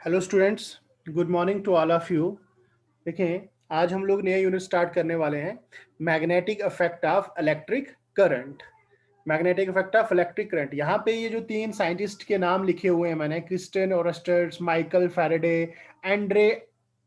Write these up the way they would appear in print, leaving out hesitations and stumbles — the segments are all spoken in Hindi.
Hello students, good morning to all of you. देखें, आज हम लोग नया यूनिट स्टार्ट करने वाले हैं, magnetic effect of electric current. Magnetic effect of electric current, यहाँ पे ये जो तीन साइंटिस्ट के नाम लिखे हुए हैं मैंने, Christian Oersted's, Michael Faraday, Andre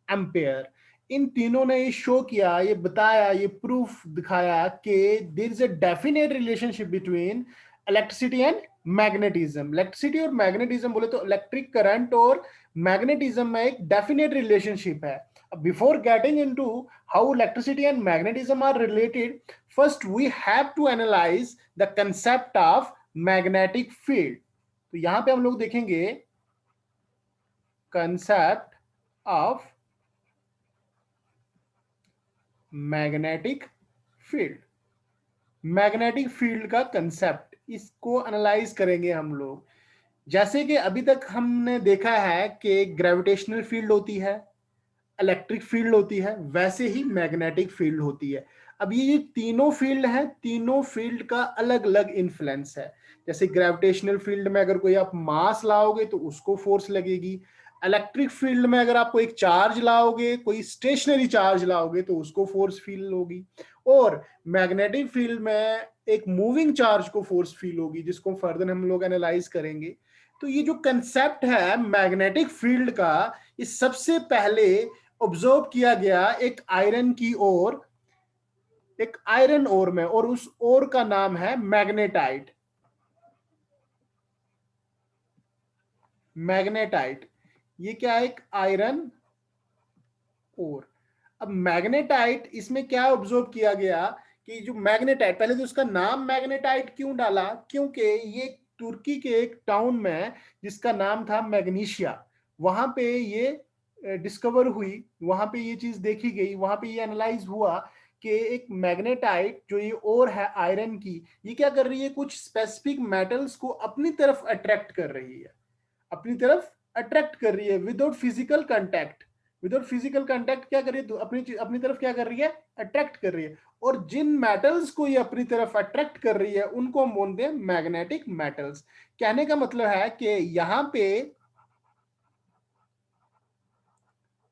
Ampere, इन तीनों ने ये शो किया, ये बताया, ये प्रूफ दिखाया कि there is a definite relationship between electricity and magnetism. Electricity और मैग्नेटिज्म बोले तो इलेक्ट्रिक करंट और मैग्नेटिज्म में एक डेफिनेट रिलेशनशिप है। Before getting into how electricity and magnetism are related, first we have to analyze the concept of magnetic field। तो यहां पे हम लोग देखेंगे concept of magnetic field। Magnetic field का कंसेप्ट, इसको एनालाइज करेंगे हम लोग। जैसे कि अभी तक हमने देखा है कि ग्रेविटेशनल फील्ड होती है, इलेक्ट्रिक फील्ड होती है, वैसे ही मैग्नेटिक फील्ड होती है। अब ये तीनों फील्ड हैं, तीनों फील्ड का अलग अलग इन्फ्लुएंस है। जैसे ग्रेविटेशनल फील्ड में अगर कोई आप मास लाओगे तो उसको फोर्स लगेगी। इलेक्ट्रिक फील्ड में अगर आप कोई चार्ज लाओगे, कोई स्टेशनरी चार्ज लाओगे तो उसको फोर्स फील होगी। और मैग्नेटिक फील्ड में एक मूविंग चार्ज को फोर्स फील होगी, जिसको फर्दर हम लोग एनालाइज करेंगे। तो ये जो कंसेप्ट है मैग्नेटिक फील्ड का, ये सबसे पहले ऑब्जर्व किया गया एक आयरन की ओर, एक आयरन ओर में, और उस ओर का नाम है मैग्नेटाइट। मैग्नेटाइट, ये क्या है? एक आयरन ओर। अब मैग्नेटाइट, इसमें क्या ऑब्जर्व किया गया कि जो मैग्नेटाइट, पहले तो उसका नाम मैग्नेटाइट क्यों डाला? क्योंकि ये तुर्की के एक टाउन में जिसका नाम था मैग्नीशिया, वहां पे ये डिस्कवर हुई, वहां पे ये चीज देखी गई, वहां पे ये एनालाइज हुआ कि एक मैग्नेटाइट जो ये ओर है आयरन की, ये क्या कर रही है? कुछ स्पेसिफिक मेटल्स को अपनी तरफ अट्रैक्ट कर रही है, अपनी तरफ अट्रैक्ट कर रही है without physical contact. Without physical contact क्या कर रही है? तो अपनी अपनी तरफ क्या कर रही है? अट्रैक्ट कर रही है। और जिन मेटल्स को ये अपनी तरफ अट्रैक्ट कर रही है उनको हम बोलते हैं मैग्नेटिक मेटल्स। कहने का मतलब है कि यहां पे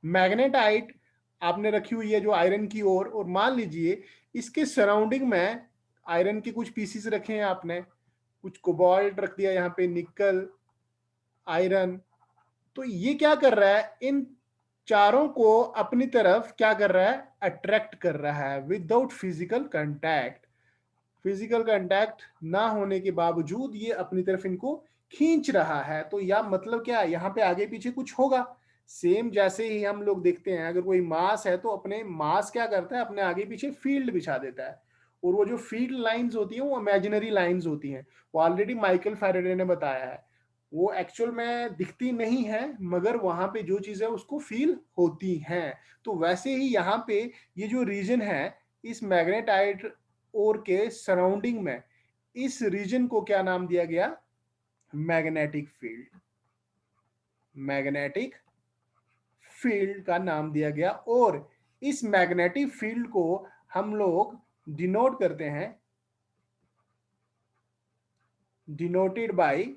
मैग्नेटाइट आपने रखी हुई है जो आयरन की ओर, और मान लीजिए इसके सराउंडिंग में आयरन के कुछ पीसीस रखे हैं आपने, कुछ कोबाल्ट रख दिया यहाँ पे, निकल, आयरन। तो ये क्या कर रहा है? इन चारों को अपनी तरफ क्या कर रहा है? अट्रैक्ट कर रहा है without physical contact. Physical contact ना होने के बावजूद ये अपनी तरफ इनको खींच रहा है। तो या मतलब क्या है? यहाँ पे आगे पीछे कुछ होगा। सेम जैसे ही हम लोग देखते हैं, अगर कोई मास है तो अपने मास क्या करता है? अपने आगे पीछे फील्ड बिछा देता है। और वो जो फील्ड लाइंस होती हैं वो इमेजिनरी लाइंस होती हैं। वो ऑलरेडी माइकल फैराडे ने बताया है, वो एक्चुअल में दिखती नहीं है, मगर वहां पे जो चीज है उसको फील होती हैं। तो वैसे ही यहाँ पे ये जो रीजन है इस मैग्नेटाइट ओर के सराउंडिंग में, इस रीजन को क्या नाम दिया गया? Magnetic field. मैग्नेटिक फील्ड का नाम दिया गया। और इस मैग्नेटिक फील्ड को हम लोग डिनोट करते हैं, डिनोटेड बाय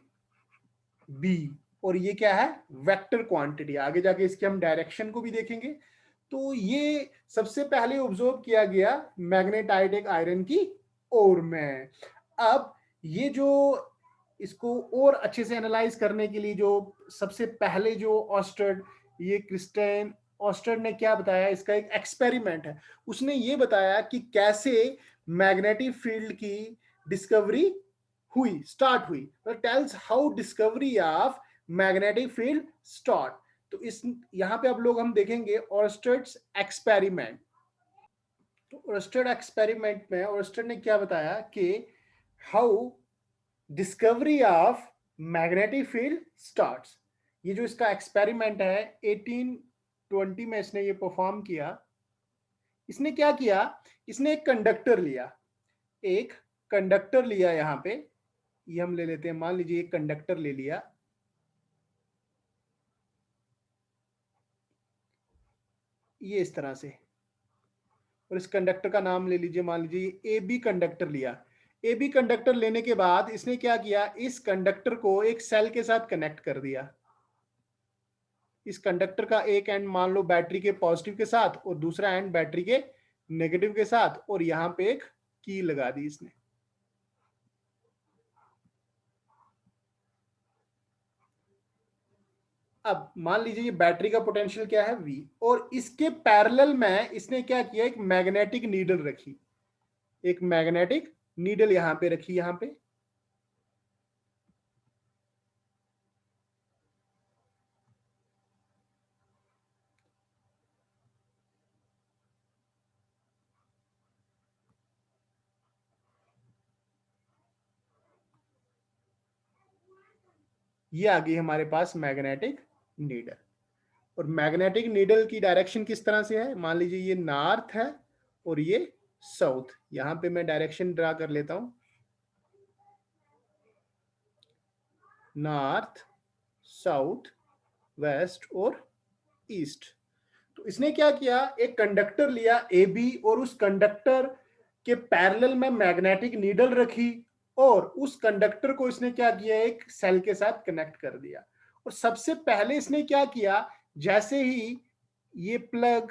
बी। और ये क्या है? Vector quantity. आगे जाके इसके हम डायरेक्शन को भी देखेंगे। तो ये सबसे पहले ऑब्जर्व किया गया मैग्नेटाइट एक आयरन की ओर में। अब ये जो, इसको और अच्छे से एनालाइज करने के लिए जो सबसे पहले जो ऑस्टर्ड, ये क्रिस्टियन ऑस्टर्ड ने क्या बताया? इसका एक एक्सपेरिमेंट है। उसने ये बताया कि कैसे मैग्नेटिक फील्ड की डिस्कवरी हुई, स्टार्ट हुई। Tales how discovery of magnetic field start. तो इस यहां पे अब लोग हम देखेंगे ऑर्स्टर्ड्स एक्सपेरिमेंट। तो ऑर्स्टर्ड एक्सपेरिमेंट में ऑर्स्टर्ड ने क्या बताया कि how discovery of magnetic field starts. ये जो इसका एक्सपेरिमेंट है 1820 में इसने ये परफॉर्म किया। इसने क्या किया? इसने एक कंडक्टर लिया, एक कंडक्टर लिया। यहाँ पे ये हम ले लेते हैं, मान लीजिए एक कंडक्टर ले लिया, ये इस तरह से। और इस कंडक्टर का नाम ले लीजिए, मान लीजिए ए बी कंडक्टर लिया। ए बी कंडक्टर लेने के बाद इसने क्या किया? इस कंडक्टर को एक सेल के साथ कनेक्ट कर दिया। इस कंडक्टर का एक एंड मान लो बैटरी के पॉजिटिव के साथ और दूसरा एंड बैटरी के नेगेटिव के साथ, और यहां पे एक की लगा दी इसने। अब मान लीजिए ये बैटरी का पोटेंशियल क्या है V, और इसके पैरेलल में इसने क्या किया, एक मैग्नेटिक नीडल रखी, एक मैग्नेटिक नीडल यहां पे रखी, यहां पे ये आ गई हमारे पास मैग्नेटिक नीडल। और मैग्नेटिक नीडल की डायरेक्शन किस तरह से है, मान लीजिए ये नॉर्थ है और ये साउथ। यहां पे मैं डायरेक्शन ड्रा कर लेता हूं, नॉर्थ, साउथ, वेस्ट और ईस्ट। तो इसने क्या किया, एक कंडक्टर लिया ए बी, और उस कंडक्टर के पैरेलल में मैग्नेटिक नीडल रखी, और उस कंडक्टर को इसने क्या किया, एक सेल के साथ कनेक्ट कर दिया। और सबसे पहले इसने क्या किया, जैसे ही ये प्लग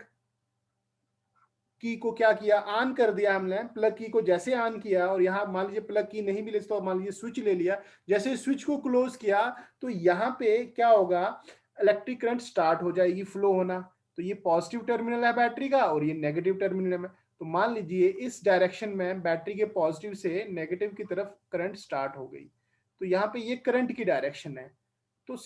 की को क्या किया, ऑन कर दिया हमने, प्लग की को जैसे ऑन किया, और यहाँ मान लीजिए प्लग की नहीं मिले तो मान लीजिए स्विच ले लिया, जैसे स्विच को क्लोज किया तो यहाँ पे क्या होगा, इलेक्ट्रिक करंट स्टार्ट हो जाएगी फ्लो होना। तो ये पॉजिटिव टर्मिनल है बैटरी का और ये नेगेटिव टर्मिनल है। तो मान लीजिए इस डायरेक्शन में बैटरी के पॉजिटिव से नेगेटिव की तरफ करंट स्टार्ट हो गई, तो यहाँ पे ये करंट की डायरेक्शन है। तो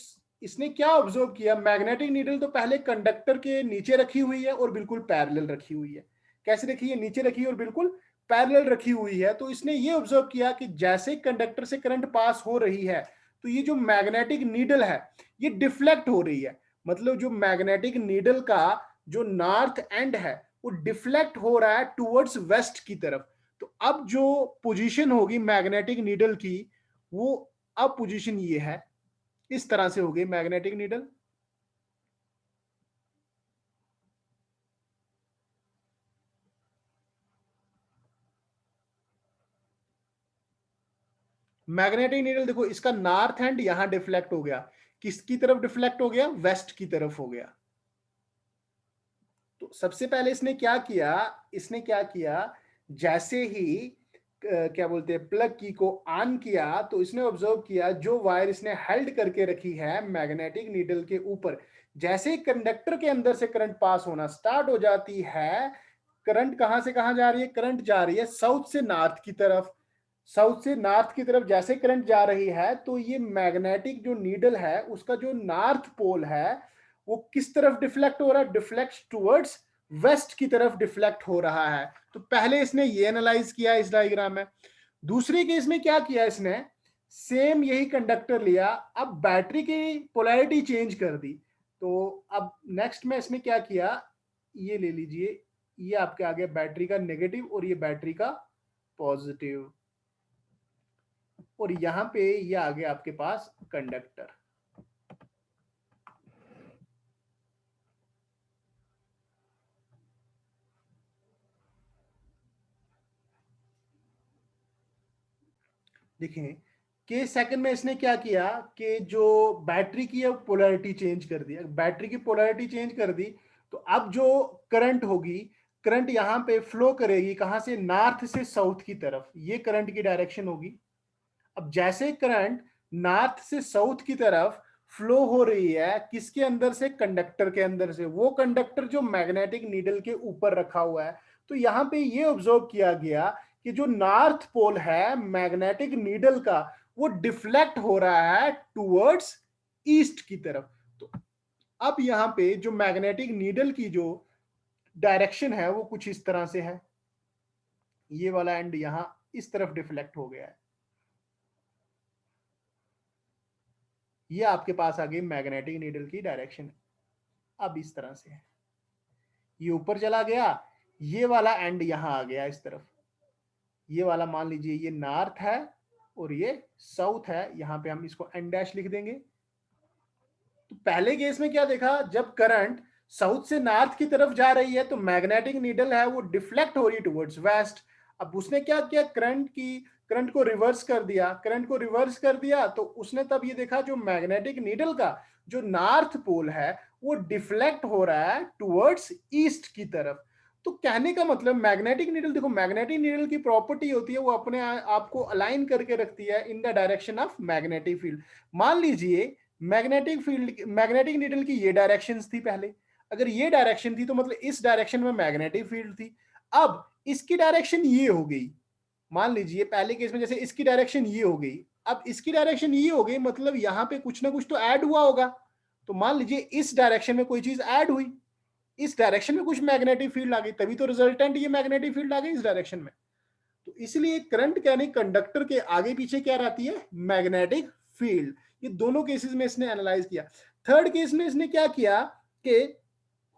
इसने क्या ऑब्जर्व किया, मैग्नेटिक नीडल तो पहले कंडक्टर के नीचे रखी हुई है और बिल्कुल पैरेलल रखी हुई है। कैसे रखी है, नीचे रखी है और बिल्कुल पैरेलल रखी हुई है। तो इसने ये ऑब्जर्व किया कि जैसे कंडक्टर से करंट पास हो रही है तो ये जो मैग्नेटिक नीडल है ये डिफ्लेक्ट हो रही है। मतलब जो मैग्नेटिक नीडल का जो नॉर्थ एंड है वो डिफ्लेक्ट हो रहा है टुवर्ड्स वेस्ट की तरफ। तो अब जो पोजीशन होगी मैग्नेटिक नीडल की, वो अब पोजीशन ये है, इस तरह से हो गई मैग्नेटिक नीडल। मैग्नेटिक नीडल देखो, इसका नॉर्थ एंड यहां डिफ्लेक्ट हो गया, किसकी तरफ डिफ्लेक्ट हो गया, वेस्ट की तरफ हो गया। तो सबसे पहले इसने क्या किया, इसने क्या किया, जैसे ही क्या बोलते हैं प्लग की को ऑन किया तो इसने ऑब्जर्व किया जो वायर इसने हेल्ड करके रखी है मैग्नेटिक नीडल के ऊपर, जैसे ही कंडक्टर के अंदर से करंट पास होना स्टार्ट हो जाती है, करंट कहां से कहां जा रही है, करंट जा रही है साउथ से नॉर्थ की तरफ। साउथ से नॉर्थ की तरफ जैसे करंट जा रही है तो ये मैग्नेटिक जो नीडल है उसका जो नॉर्थ पोल है वो किस तरफ डिफ्लेक्ट हो रहा है, डिफ्लेक्ट टुवर्ड्स वेस्ट की तरफ डिफ्लेक्ट हो रहा है। तो पहले इसने ये एनालाइज किया इस डायग्राम में। दूसरे केस में क्या किया इसने, सेम यही कंडक्टर लिया, अब बैटरी की पोलैरिटी चेंज कर दी। तो अब नेक्स्ट में इसने क्या किया, ये ले लीजिए, ये आपके आ गया बैटरी का नेगेटिव और ये बैटरी का पॉजिटिव, और यहां पे ये आ गया आपके पास कंडक्टर। देखिए के सेकंड में इसने क्या किया कि जो बैटरी की है पोलैरिटी चेंज कर दी। बैटरी की पोलैरिटी चेंज कर दी तो अब जो करंट होगी, करंट यहां पे फ्लो करेगी कहां से, नॉर्थ से साउथ की तरफ, ये करंट की डायरेक्शन होगी। अब जैसे करंट नॉर्थ से साउथ की तरफ फ्लो हो रही है, किसके अंदर से, कंडक्टर के अंदर से, वो कंडक्टर जो मैग्नेटिक नीडल के ऊपर रखा हुआ है। तो यहां पे ये ऑब्जर्व किया गया कि जो नॉर्थ पोल है मैग्नेटिक नीडल का वो डिफ्लेक्ट हो रहा है टुवर्ड्स ईस्ट की तरफ। तो अब यहां पे जो मैग्नेटिक नीडल की जो डायरेक्शन है वो कुछ इस तरह से है, ये वाला एंड यहां इस तरफ डिफ्लेक्ट हो गया है। ये आपके पास आ गई मैग्नेटिक नीडल की डायरेक्शन। अब इस तरह से है, ये ऊपर चला गया, ये वाला एंड यहां आ गया इस तरफ, ये वाला मान लीजिए ये नॉर्थ है और ये साउथ है, यहां पे हम इसको एन डैश लिख देंगे। तो पहले केस में क्या देखा, जब करंट साउथ से नॉर्थ की तरफ जा रही है तो मैग्नेटिक नीडल है वो डिफ्लेक्ट हो रही है टुवर्ड्स वेस्ट। अब उसने क्या किया, करंट को रिवर्स कर दिया, करंट को रिवर्स कर दिया तो उसने तब ये देखा जो मैग्नेटिक नीडल का जो नॉर्थ पोल है वो डिफ्लेक्ट हो रहा है टुवर्ड्स ईस्ट की तरफ। तो कहने का मतलब मैग्नेटिक नीडल, देखो मैग्नेटिक नीडल की प्रॉपर्टी होती है वो अपने आप को अलाइन करके रखती है in the direction of magnetic field. मान लीजिए मैग्नेटिक नीडल की ये डायरेक्शंस थी पहले, अगर ये डायरेक्शन थी तो मतलब इस डायरेक्शन में मैग्नेटिक फील्ड थी। अब इसकी डायरेक्शन ये हो गई, मान लीजिए पहले केस में जैसे इसकी डायरेक्शन ये हो गई, अब इसकी डायरेक्शन ये हो गई, मतलब यहां पे कुछ ना कुछ तो ऐड हुआ होगा। तो मान लीजिए इस डायरेक्शन में कोई चीज ऐड हुई, इस डायरेक्शन में कुछ मैग्नेटिक फील्ड आ गई, तभी तो रिजल्टेंट ये मैग्नेटिक फील्ड आ गई इस डायरेक्शन में। तो इसलिए करंट कैरिंग कंडक्टर के आगे पीछे क्या रहती है, मैग्नेटिक फील्ड। ये दोनों केसेस में इसने एनालाइज किया। थर्ड केस में इसने क्या किया कि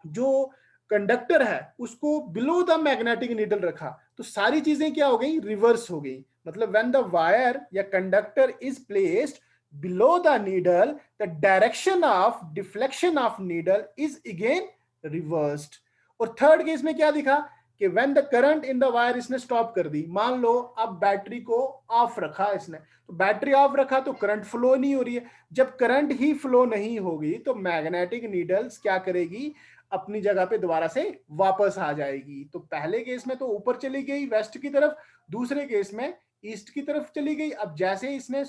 जो कंडक्टर है उसको बिलो द मैग्नेटिक नीडल रखा, तो सारी चीजें क्या हो गई, रिवर्स हो गई। मतलब व्हेन द वायर या conductor is placed below the needle, the direction of deflection of needle is again reversed. और थर्ड केस में क्या दिखा कि when the current in the wire, इसने स्टॉप कर दी, मान लो अब बैटरी को ऑफ रखा इसने, तो बैटरी ऑफ रखा तो करंट फ्लो नहीं हो रही है। जब करंट ही फ्लो नहीं होगी तो मैग्नेटिक नीडल्स क्या करेगी, अपनी जगह पे दोबारा से वापस आ जाएगी। तो पहले केस में तो ऊपर चली गई वेस्ट की तरफ, दूसरे केस में ईस्ट की तरफ चली गई। अब जैसे इसने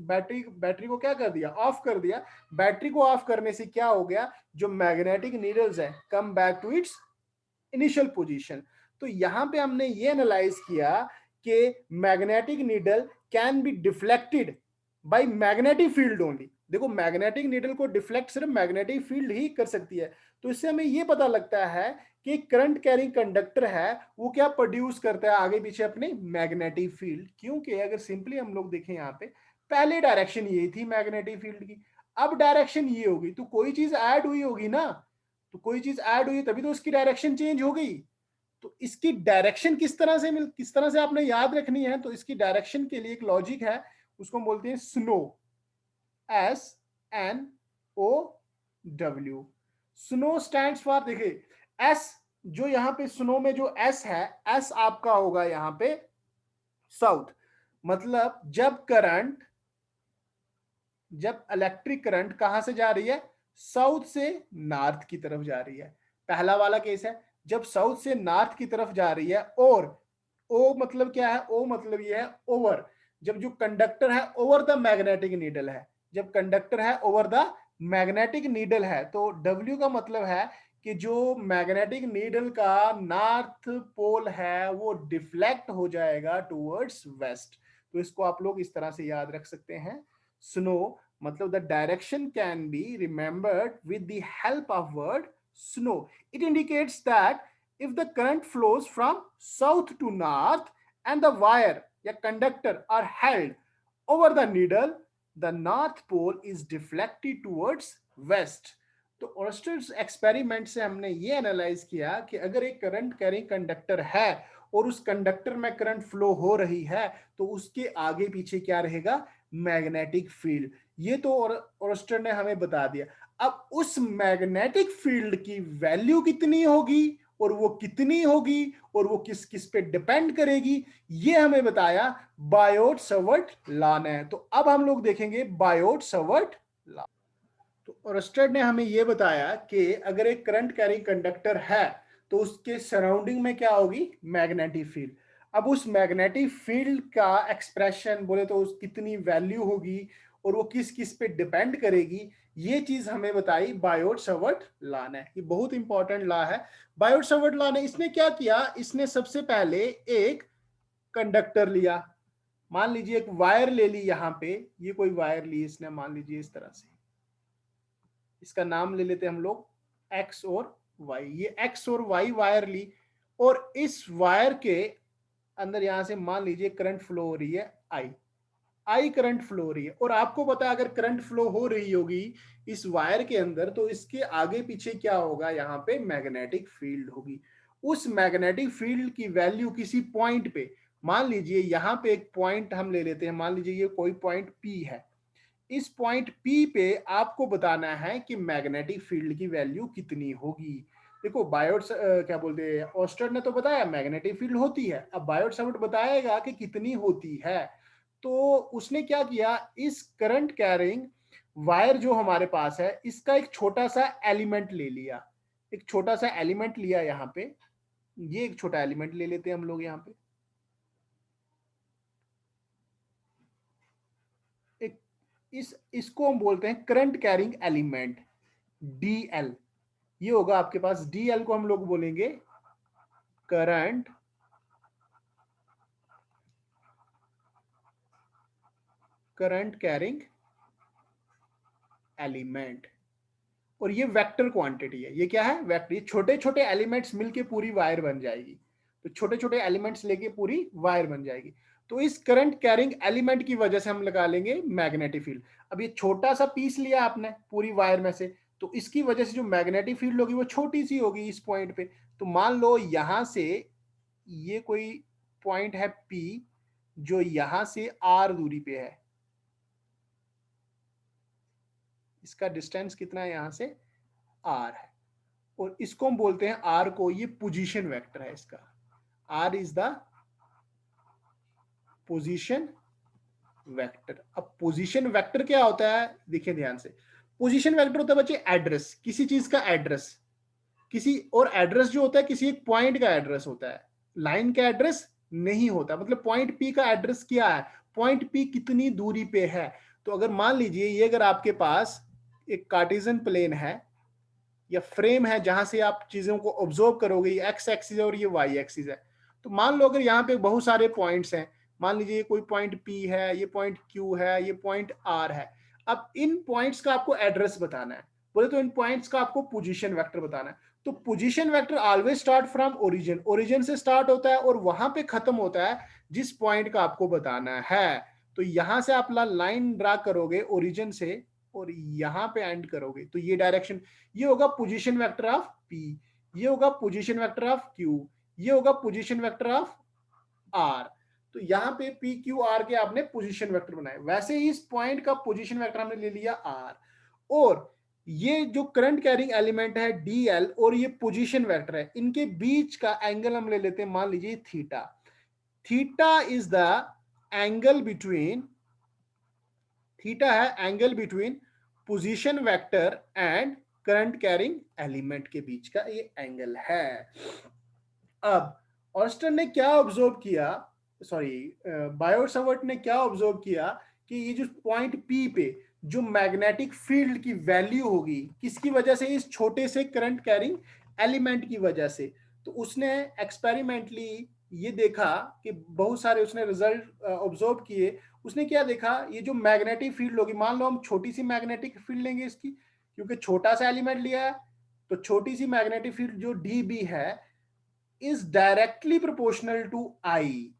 बैटरी बैटरी को क्या कर दिया, ऑफ कर दिया, बैटरी को ऑफ करने से क्या हो गया, जो मैग्नेटिक नीडल्स है come back to its initial position. तो यहां पे हमने ये एनालाइज किया कि magnetic needle can be deflected by magnetic field only. देखो मैग्नेटिक नीडल को डिफ्लेक्ट सिर्फ मैग्नेटिक फील्ड ही कर सकती है। तो इससे हमें ये पता लगता है कि करंट कैरिंग कंडक्टर है वो क्या प्रोड्यूस करता है आगे पीछे अपने मैग्नेटिक फील्ड। क्योंकि अगर सिंपली हम लोग देखें यहाँ पे, पहले डायरेक्शन ये थी मैग्नेटिक फील्ड की, अब डायरेक्शन ये होगी, तो कोई चीज ऐड हुई होगी ना, तो कोई चीज ऐड हुई तभी तो उसकी डायरेक्शन चेंज हो गई। तो इसकी डायरेक्शन किस तरह से आपने याद रखनी है, तो इसकी डायरेक्शन के लिए एक लॉजिक है, उसको हम बोलते हैं snow, SNO W। Snow stands for, देखिए एस, जो यहां पे स्नो में जो एस है, एस आपका होगा यहां पे साउथ। मतलब जब इलेक्ट्रिक करंट कहां से जा रही है, साउथ से नॉर्थ की तरफ जा रही है, पहला वाला केस है। जब साउथ से नॉर्थ की तरफ जा रही है, और ओ मतलब क्या है, ओ मतलब ये है ओवर, जब जो कंडक्टर है ओवर द मैग्नेटिक नीडल है, जब कंडक्टर है ओवर द मैग्नेटिक नीडल है, तो डब्ल्यू का मतलब है कि जो मैग्नेटिक नीडल का नॉर्थ पोल है वो डिफ्लेक्ट हो जाएगा टुवर्ड्स वेस्ट। तो इसको आप लोग इस तरह से याद रख सकते हैं। स्नो मतलब the direction can be remembered with the help of word snow. It indicates that if the current flows from south to north and the wire या conductor are held over the needle, the north pole is deflected towards west. तो ऑर्स्टर्स एक्सपेरिमेंट से हमने ये एनालाइज किया कि अगर एक करंट कैरिंग कंडक्टर है और उस कंडक्टर में करंट फ्लो हो रही है, तो उसके आगे पीछे क्या रहेगा, मैग्नेटिक फील्ड। ये तो ऑर्स्टर ने हमें बता दिया। अब उस मैग्नेटिक फील्ड की वैल्यू कितनी होगी और वो कितनी होगी और वो किस किस पे डिपेंड करेगी, ये हमें बताया बायोट सवर्ट लॉ ने। तो अब हम लोग देखेंगे बायोट सवर्ट लॉ। तो ऑर्स्टेड ने हमें यह बताया कि अगर एक करंट कैरिंग कंडक्टर है तो उसके सराउंडिंग में क्या होगी, मैग्नेटिक फील्ड। अब उस मैग्नेटिक फील्ड का एक्सप्रेशन बोले तो उस कितनी वैल्यू होगी और वो किस किस पे डिपेंड करेगी, ये चीज हमें बताई बायोट सवर्ट लॉ ने। ये बहुत इंपॉर्टेंट लॉ है बायोट सवर्ट लॉ ने। इसने क्या किया, इसने सबसे पहले एक कंडक्टर लिया, मान लीजिए एक वायर ले ली, यहां पे ये कोई वायर ली इसने, मान लीजिए इस तरह से, इसका नाम ले लेते हैं हम लोग एक्स और वाई। ये एक्स और वाई वायर ली और इस वायर के अंदर यहां से मान लीजिए करंट फ्लो हो रही है आई करंट फ्लो हो रही है। और आपको पता है अगर करंट फ्लो हो रही होगी इस वायर के अंदर तो इसके आगे पीछे क्या होगा, यहाँ पे मैग्नेटिक फील्ड होगी। उस मैग्नेटिक फील्ड की वैल्यू किसी पॉइंट पे, मान लीजिए यहाँ पे एक पॉइंट हम ले लेते हैं, मान लीजिए ये कोई पॉइंट पी है, इस पॉइंट पी पे आपको बताना है कि मैग्नेटिक फील्ड की वैल्यू कितनी होगी। देखो बायोट क्या बोलते हैं, ऑस्टर्ड ने तो बताया मैग्नेटिक फील्ड होती है, अब बायोट सावर्ट बताएगा कि कितनी होती है। तो उसने क्या किया, इस करंट कैरिंग वायर जो हमारे पास है इसका एक छोटा सा एलिमेंट ले लिया, एक छोटा सा एलिमेंट लिया यहाँ पे, ये एक छोटा एलिमेंट ले लेते हैं हम लोग यहाँ पे, एक इसको हम बोलते हैं करंट कैरिंग एलिमेंट, डीएल। ये होगा आपके पास, डीएल को हम लोग बोलेंगे करंट करंट कैरिंग एलिमेंट। और ये वेक्टर क्वांटिटी है, ये क्या है, वेक्टर। ये छोटे छोटे एलिमेंट्स मिलके पूरी वायर बन जाएगी, तो छोटे छोटे एलिमेंट्स लेके पूरी वायर बन जाएगी। तो इस करंट कैरिंग एलिमेंट की वजह से हम लगा लेंगे मैग्नेटिक फील्ड। अब ये छोटा सा पीस लिया आपने पूरी वायर में से, तो इसकी वजह से जो मैग्नेटिक फील्ड होगी वो छोटी सी होगी इस पॉइंट पे। तो मान लो यहां से ये कोई पॉइंट है पी, जो यहां से आर दूरी पे है, इसका डिस्टेंस कितना है यहां से, आर है। और इसको हम बोलते हैं, आर को, ये पोजीशन वेक्टर है इसका, R is the position vector. अब पोजीशन वेक्टर क्या होता है, देखिए ध्यान से, पोजीशन वेक्टर होता है बच्चे एड्रेस, किसी चीज का एड्रेस, किसी, और एड्रेस जो होता है किसी एक पॉइंट का एड्रेस होता है, लाइन का एड्रेस नहीं होता। मतलब पॉइंट पी का एड्रेस क्या है, पॉइंट पी कितनी दूरी पे है। तो अगर मान लीजिए ये, अगर आपके पास एक कार्टेशियन प्लेन है या फ्रेम है जहां से आप चीजों को ऑब्जर्व करोगे, ये एक्स एक्सिस है और ये वाई एक्सिस है। तो मान लो अगर यहाँ पे बहुत सारे पॉइंट्स हैं, मान लीजिए ये कोई पॉइंट पी है, ये पॉइंट क्यू है, ये पॉइंट आर है। अब इन पॉइंट्स का आपको एड्रेस बताना है, बोले तो इन पॉइंट्स का आपको पोजीशन वेक्टर बताना है। तो position vector always start from origin, origin से स्टार्ट होता है और वहां पे खत्म होता है जिस पॉइंट का आपको बताना है। तो यहां से आप लाइन ड्रा करोगे ओरिजिन से और यहां पे एंड करोगे, तो ये डायरेक्शन, ये होगा पोजीशन वेक्टर ऑफ पी, ये होगा पोजीशन वेक्टर ऑफ क्यू, ये होगा पोजीशन वेक्टर ऑफ आर। तो यहां पे पी क्यू आर के आपने पोजीशन वेक्टर बनाए, वैसे ही इस पॉइंट का पोजीशन वेक्टर हमने ले लिया आर। और ये जो करंट कैरिंग एलिमेंट है डीएल और ये पोजीशन वेक्टर है, इनके बीच का एंगल हम ले लेते हैं, मान लीजिए theta. Theta is the angle between, theta है angle between position vector and current carrying element के बीच का ये एंगल है। अब ऑस्टन ने क्या ऑब्जर्व किया, सॉरी बायोट सावर्ट ने क्या ऑब्जर्व किया, कि ये जो पॉइंट पी पे जो मैग्नेटिक फील्ड की वैल्यू होगी, किसकी वजह से, इस छोटे से करंट कैरिंग एलिमेंट की वजह से। तो उसने एक्सपेरिमेंटली ये देखा कि बहुत सारे उसने रिजल्ट ऑब्जर्व किए। उसने क्या देखा, ये जो मैग्नेटिक फील्ड होगी, मान लो हम छोटी सी मैग्नेटिक फील्ड लेंगे इसकी, क्योंकि छोटा सा एलिमेंट लिया है, तो छोटी सी मैग्नेटिक फील्ड जो डी बी है इज डायरेक्टली प्रोपोर्शनल टू आई।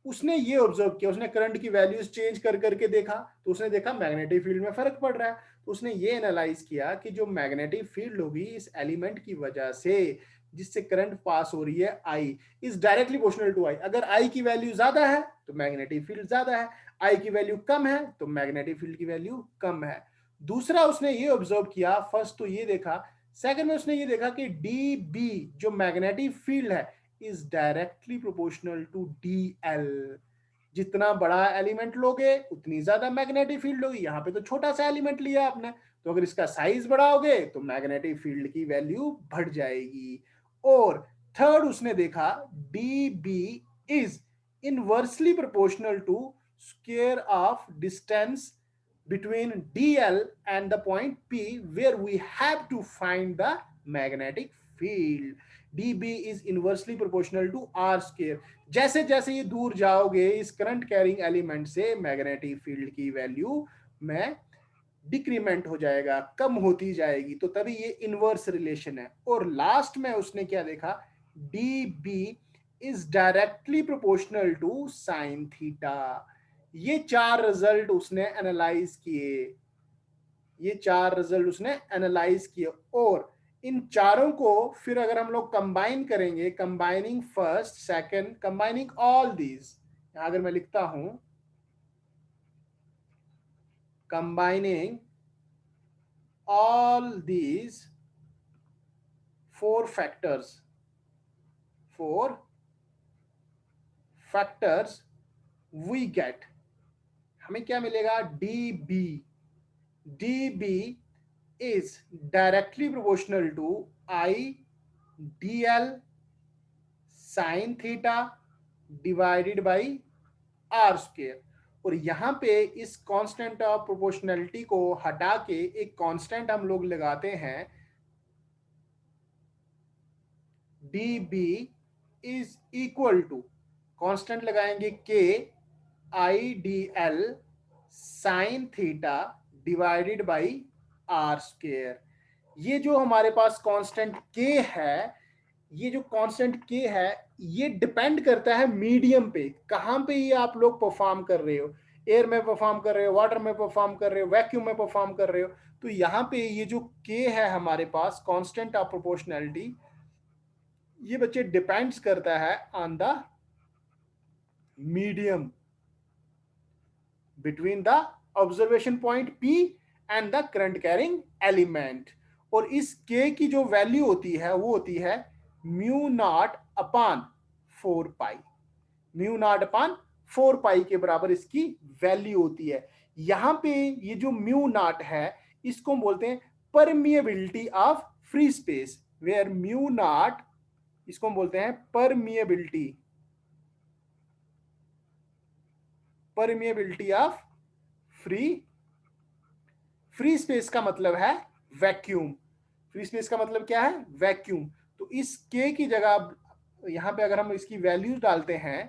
उसने ये ऑब्जर्व किया, उसने करंट की वैल्यूज चेंज कर करके देखा, तो उसने देखा मैग्नेटिक फील्ड में फर्क पड़ रहा है। तो उसने ये एनालाइज किया कि जो मैग्नेटिक फील्ड होगी इस एलिमेंट की वजह से, जिससे करंट पास हो रही है आई, इज डायरेक्टली प्रोपोर्शनल टू आई। अगर आई की वैल्यू ज्यादा है तो मैग्नेटिक फील्ड ज्यादा है, आई की वैल्यू कम है तो मैग्नेटिक फील्ड की वैल्यू कम है। दूसरा उसने ये ऑब्जर्व किया, फर्स्ट तो ये देखा, सेकंड में उसने ये देखा कि डी बी जो मैग्नेटिक फील्ड है is directly proportional to D L. जितना बड़ा एलिमेंट लोगे उतनी ज्यादा मैग्नेटिक फील्ड होगी, यहाँ पे तो छोटा सा एलिमेंट लिया आपने, तो अगर इसका साइज बढ़ाओगे तो मैग्नेटिक फील्ड की वैल्यू बढ़ जाएगी। और थर्ड उसने देखा D B is inversely proportional to square of distance between dl and the point p where we have to find the magnetic field. db is inversely proportional to r square। जैसे जैसे ये दूर जाओगे इस करंट कैरिंग एलिमेंट से, मैग्नेटिक फील्ड की वैल्यू में डिक्रीमेंट हो जाएगा, कम होती जाएगी, तो तभी ये इनवर्स रिलेशन है। और लास्ट में उसने क्या देखा, D B is directly proportional to sine theta. ये चार रिजल्ट उसने एनालाइज किए, ये चार रिजल्ट उसने एनालाइज किए। और इन चारों को फिर अगर हम लोग कंबाइन करेंगे, combining first second, combining all these, अगर मैं लिखता हूं combining all these four four factors we get, हमें क्या मिलेगा, D B D B is directly proportional to I D L sine theta divided by R square. और यहां पे इस कांस्टेंट ऑफ प्रोपोर्शनैलिटी को हटा के एक कांस्टेंट हम लोग लगाते हैं, D B is equal to, constant लगाएंगे K I D L sine theta divided by R square. ये जो हमारे पास कांस्टेंट के है, ये जो कांस्टेंट के है, ये डिपेंड करता है मीडियम पे, कहां पे ये आप लोग परफॉर्म कर रहे हो, एयर में परफॉर्म कर रहे हो, वाटर में परफॉर्म कर रहे हो, वैक्यूम में परफॉर्म कर रहे हो। तो यहाँ पे ये जो के है हमारे पास कांस्टेंट ऑफ प्रोपोर्शनैलिटी, ये बच्चे डिपेंड्स करता है on the medium between the observation point P and the current carrying element. और इस K की जो वैल्यू होती है वो होती है म्यू नॉट अपान 4 पाई, म्यू नॉट अपान 4 पाई के बराबर इसकी वैल्यू होती है। यहां पे ये जो म्यू नॉट है इसको हम बोलते हैं permeability of free space, where mu naught, इसको हम बोलते हैं permeability, permeability of free, free space का मतलब है वैक्यूम, फ्री स्पेस का मतलब क्या है, वैक्यूम। तो इस के की जगह यहां पे अगर हम इसकी वैल्यूज डालते हैं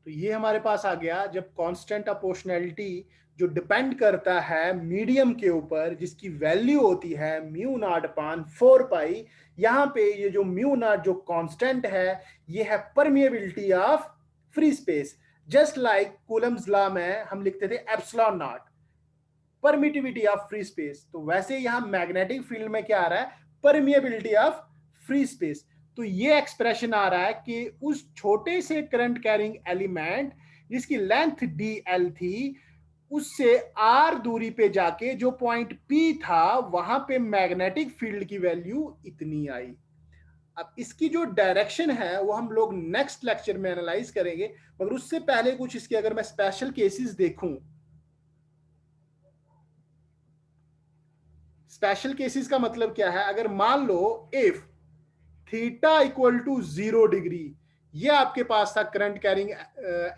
तो ये हमारे पास आ गया, जब कांस्टेंट ऑफ प्रोपोर्शनैलिटी जो डिपेंड करता है मीडियम के ऊपर, जिसकी वैल्यू होती है म्यू नॉट अपान 4 पाई, यहां पे ये जो म्यू नॉट जो कांस्टेंट है ये है permeability of free space. Just like Coulomb's law में हम लिखते थे epsilon not, permittivity of free space, तो वैसे यहां मैग्नेटिक फील्ड में क्या आ रहा है, परमिएबिलिटी ऑफ फ्री स्पेस। तो ये एक्सप्रेशन आ रहा है कि उस छोटे से करंट कैरिंग एलिमेंट जिसकी लेंथ डी एल थी, उससे आर दूरी पे जाके जो पॉइंट पी था वहां पे मैग्नेटिक फील्ड की वैल्यू इतनी आई। अब इसकी जो डायरेक्शन है वो हम लोग नेक्स्ट लेक्चर में एनालाइज करेंगे, मगर उससे पहले कुछ इसके अगर मैं स्पेशल केसेस देखूं, स्पेशल केसेस का मतलब क्या है, अगर मान लो if theta equal to 0 degree, ये आपके पास था करंट कैरिंग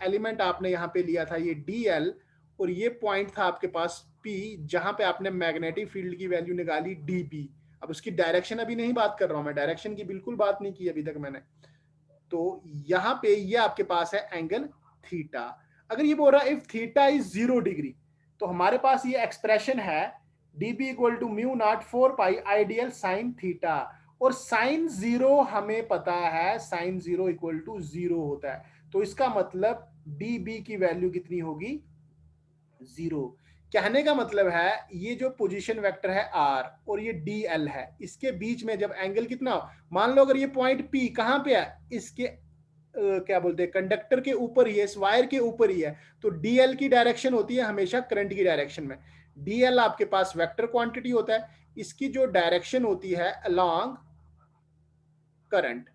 एलिमेंट, आपने यहां पे लिया था ये डी एल, और ये पॉइंट था आपके पास पी, जहां पे आपने मैग्नेटिक फील्ड की वैल्यू निकाली डी बी। अब उसकी डायरेक्शन अभी नहीं बात कर रहा हूं मैं, डायरेक्शन की बिल्कुल बात नहीं की अभी तक मैंने। तो यहां पे ये आपके पास है एंगल थीटा। अगर ये बोल रहा है इफ थीटा इज 0 डिग्री, तो हमारे पास ये एक्सप्रेशन है D B equal to mu naught 4 pi ideal sine theta. और साइन 0 हमें पता है, साइन 0 इक्वल टू 0 होता है, तो इसका मतलब डी बी की वैल्यू कितनी होगी, 0। कहने का मतलब है ये जो पोजीशन वेक्टर है आर और ये डी एल है, इसके बीच में जब एंगल कितना हो, मान लो अगर ये पॉइंट पी कहां पे है, इसके क्या बोलते हैं कंडक्टर के ऊपर ही है, इस वायर के ऊपर ही है, तो डीएल की डायरेक्शन होती है हमेशा करंट की डायरेक्शन में। डीएल आपके पास वेक्टर क्वांटिटी होता है, इसकी जो डायरेक्शन होती है अलोंग करंट,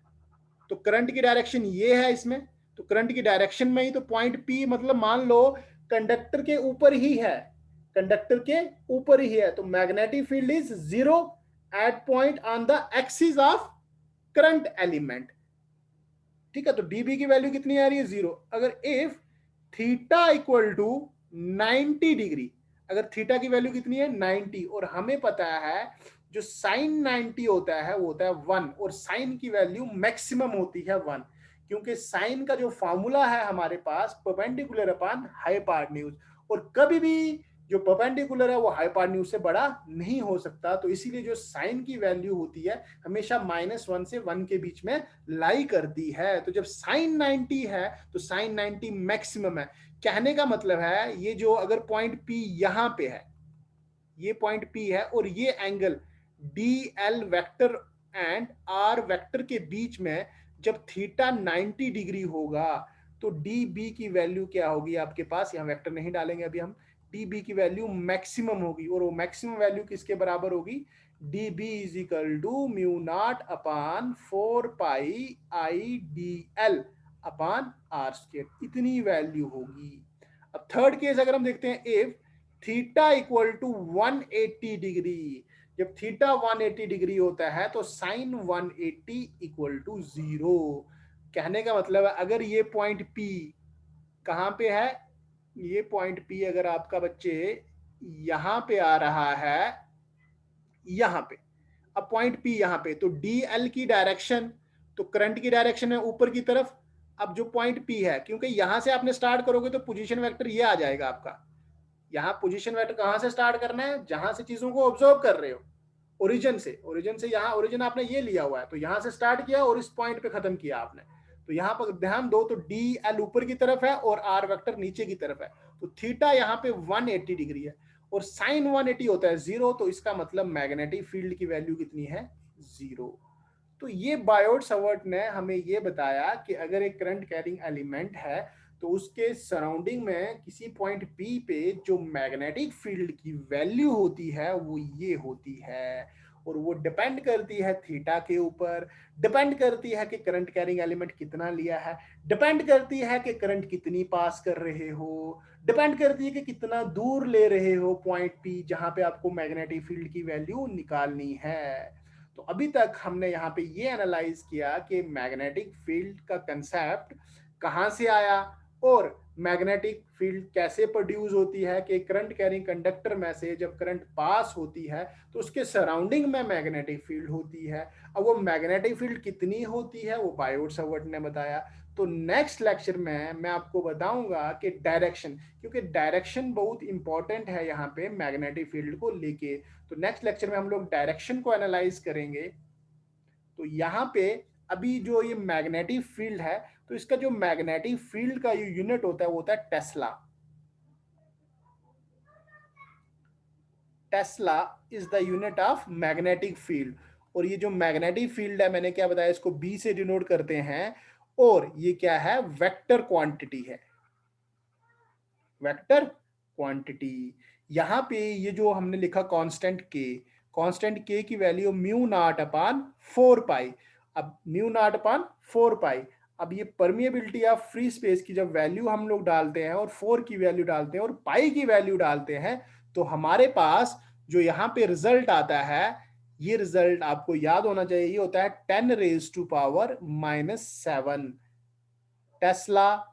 तो करंट की डायरेक्शन ये है इसमें, तो करंट की डायरेक्शन में ही तो पॉइंट पी, मतलब मान लो कंडक्टर के ऊपर ही है, कंडक्टर के ऊपर ही है, तो magnetic field is 0 at point on the axis of current element. ठीक है, तो डीबी की वैल्यू कितनी आ रही है, 0। अगर if theta equal to 90 degree, अगर थीटा की वैल्यू कितनी है 90, और हमें पता है जो साइन 90 होता है वो होता है 1, और साइन की वैल्यू मैक्सिमम होती है 1, क्योंकि साइन का जो फॉर्मूला है हमारे पास परपेंडिकुलर अपॉन हाइपोटेन्यूज, और कभी भी जो परपेंडिकुलर है वो हाइपोटेन्यूज से बड़ा नहीं हो सकता, तो इसीलिए जो साइन की वैल्यू होती है हमेशा -1 से 1 के बीच में लाई करती है। तो जब साइन 90 है तो साइन 90 मैक्सिमम है। कहने का मतलब है ये जो अगर पॉइंट P यहां पे है, ये पॉइंट P है, और ये angle D L vector and R vector के बीच में जब थीटा 90 डिग्री होगा, तो डी बी की वैल्यू क्या होगी आपके पास, यहां वेक्टर नहीं डालेंगे अभी हम, डी बी की वैल्यू मैक्सिमम होगी, और वो मैक्सिमम वैल्यू किसके बराबर होगी, D B is equal to mu naught upon 4 pi I D L upon R square, इतनी वैल्यू होगी। अब थर्ड केस अगर हम देखते हैं, if theta equal to 180 degree. जब थीटा 180 डिग्री होता है तो साइन 180 इक्वल टू 0। कहने का मतलब है अगर ये पॉइंट P कहाँ पे है, ये पॉइंट P अगर आपका बच्चे यहां पे आ रहा है, यहां पे, अब पॉइंट P यहां पे, तो DL की डायरेक्शन, तो करंट की डायरेक्शन है ऊपर की तरफ। अब जो पॉइंट P है, क्योंकि यहां से आपने स्टार्ट करोगे तो पोजीशन वेक्टर ये आ जाएगा आपका। यहाँ पोजीशन वेक्टर कहां से स्टार्ट करना है, जहां से चीजों को ऑब्जर्व कर रहे हो, ओरिजिन से यहाँ, ओरिजिन आपने ये लिया हुआ है तो यहां से स्टार्ट किया और इस पॉइंट पे खत्म किया आपने। तो यहाँ पर ध्यान दो, तो डी एल ऊपर की तरफ है और आर वेक्टर नीचे की तरफ है, तो थीटा यहाँ पे 180 डिग्री है और साइन 180 होता है 0, तो इसका मतलब मैग्नेटिक फील्ड की वैल्यू कितनी है, 0। तो ये बायोट सवर्ट ने हमें ये बताया कि अगर एक करंट कैरिंग एलिमेंट है तो उसके सराउंडिंग में किसी पॉइंट P पे जो मैग्नेटिक फील्ड की वैल्यू होती है वो ये होती है, और वो डिपेंड करती है थीटा के ऊपर, डिपेंड करती है कि करंट कैरिंग एलिमेंट कितना लिया है, डिपेंड करती है कि करंट कितनी पास कर रहे हो, डिपेंड करती है कि कितना दूर ले रहे हो पॉइंट P जहां पे आपको मैग्नेटिक फील्ड की वैल्यू निकालनी है। तो अभी तक हमने यहाँ पे ये एनालाइज किया कि मैग्नेटिक फील्ड का कंसेप्ट कहाँ से आया और मैग्नेटिक फील्ड कैसे प्रोड्यूस होती है, कि करंट कैरिंग कंडक्टर में से जब करंट पास होती है तो उसके सराउंडिंग में मैग्नेटिक फील्ड होती है। अब वो मैग्नेटिक फील्ड कितनी होती है वो बायोट सवर्ट ने बताया। तो नेक्स्ट लेक्चर में मैं आपको बताऊंगा कि डायरेक्शन, क्योंकि डायरेक्शन बहुत इंपॉर्टेंट है यहाँ पे मैग्नेटिक फील्ड को लेके। तो नेक्स्ट लेक्चर में हम लोग डायरेक्शन को एनालाइज करेंगे। तो यहाँ पे अभी जो ये मैग्नेटिक फील्ड है, तो इसका जो मैग्नेटिक फील्ड का ये यूनिट होता है वो होता है Tesla. Tesla is the unit of magnetic field. और ये जो मैग्नेटिक फील्ड है मैंने क्या बताया, इसको बी से डिनोट करते हैं, और ये क्या है, वेक्टर क्वांटिटी है, वेक्टर क्वांटिटी। यहां पे ये जो हमने लिखा कांस्टेंट के की वैल्यू म्यू नॉट अपान 4 पाई। अब म्यू नॉट अपान 4 पाई, अब ये परमिएबिलिटी ऑफ फ्री स्पेस की जब वैल्यू हम लोग डालते हैं और 4 की वैल्यू डालते हैं और पाई की वैल्यू डालते हैं, तो हमारे पास जो यहाँ पे रिजल्ट आता है, ये रिजल्ट आपको याद होना चाहिए, ये होता है 10⁻⁻⁷ टेस्ला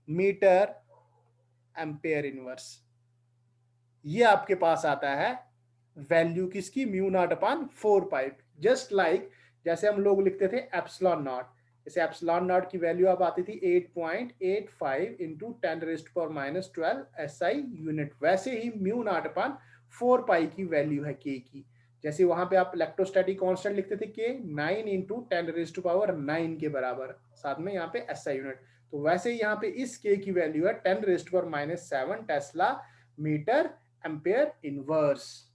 मीटर एम्पेयर इनवर्स। ये आपके पास आता है वैल्यू किसकी, म्यू नॉट अपान 4 पाई। जस्ट लाइक जैसे हम लोग लिखते थे एप्सिलॉन नॉट, जैसे एप्सिलॉन नॉट की वैल्यू अब आती थी 8.85 इंटू 10⁻⁻12 SI यूनिट, वैसे ही म्यू नॉट अपान 4 पाई की वैल्यू है के की। जैसे वहां पे आप इलेक्ट्रोस्टैटिक कांस्टेंट लिखते थे के 9 इंटू 10⁻9 के बराबर, साथ में यहाँ पे SI यूनिट, तो वैसे ही यहाँ पे इस के की वैल्यू है 10⁻⁷ टेस्ला मीटर एम्पेयर इनवर्स।